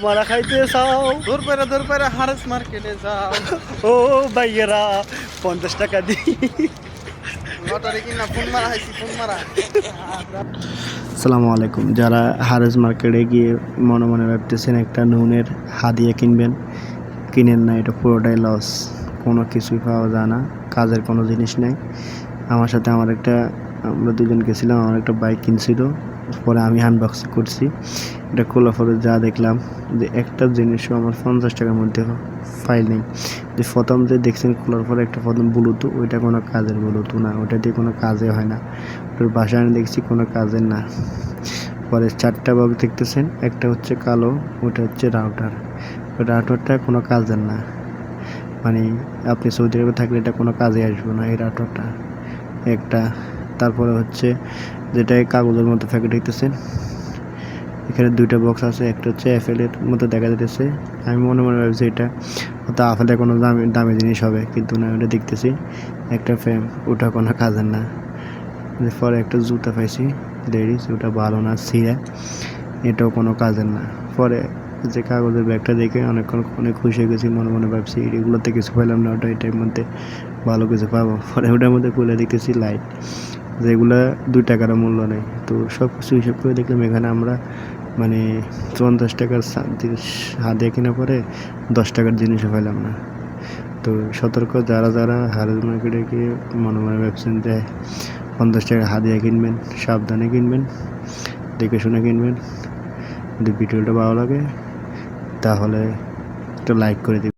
মারা খাইতে চাও? দূর পায়রা হারেস মার্কেটে যাও। ও ভাইয়েরা 50 টাকা দিই। লটারি কিনা ফোন মারা হাইছি ফোন মারা। আসসালামু আলাইকুম। যারা হারেস মার্কেটে গিয়ে মনে মনে ভাবতেছেন একটা নুনের হাদিয়া কিনবেন, কিনেন না, এটা পুরোটাই লস। কোনো কিছুই পাওয়া যায় না, কাজের কোনো জিনিস নেই। আমার সাথে আমরা দুজন গেছিলাম, আমার একটা বাইক কিনছিল, পরে আমি আনবক্সিং করছি। এটা খোলার পরে যা দেখলাম যে একটা জিনিসও আমার 50 টাকার মধ্যে ফাইল নেই। যে প্রথম যে দেখছেন খোলার পরে একটা প্রথম ব্লুটুথ, ওইটা কোনো কাজের ব্লুটুথ না, ওইটা দিয়ে কোনো কাজে হয় না। ওটার বাসায় আমি দেখছি কোনো কাজের না। পরে 4টা বক্স দেখতেছেন, একটা হচ্ছে কালো, ওটা হচ্ছে রাউটার। ওই রাউটারটা কোনো কাজের না, মানে আপনি সৌদি আরবে থাকলে এটা কোনো কাজে আসবে না এই রাউটারটা একটা। তারপরে হচ্ছে যেটা কাগজের মধ্যে প্যাকেট হইতেছে, এখানে 2টা বক্স আছে, একটা হচ্ছে অ্যাপেলের মতো দেখা যাইতেছে। আমি মনে মনে ভাবছি এটা হয়তো আপেলের কোনো দামি দামি জিনিস হবে, কিন্তু না, ওটা দেখতেছি একটা ফ্রেম, ওটা কোনো কাজের না। পরে একটা জুতা পাইছি লেডিস, ওটা ভালো না, ছিঁড়া, এটাও কোনো কাজের না। পরে যে কাগজের ব্যাগটা দেখে অনেক খুশি হয়ে গেছি, মনে মনে ভাবছি এগুলোতে কিছু পেলাম না, ওটা এটার মধ্যে ভালো কিছু পাবো। পরে ওটার মধ্যে খুলে দেখতেছি লাইট, যেগুলো 2 টাকারও মূল্য নেই। তো সব কিছু হিসাব করে দেখলাম এখানে আমরা মানে 50 টাকার জিনিস হাতে কেনা পরে 10 টাকার জিনিসও পেলাম না। তো সতর্ক, যারা যারা হারেস মার্কেটে গিয়ে মনে মনে ভাবছেন যে 50 টাকার হাদিয়া কিনবেন, সাবধানে কিনবেন, দেখে শুনে কিনবেন। যদি ভিডিওটা ভালো লাগে তাহলে একটা লাইক করে দিবেন।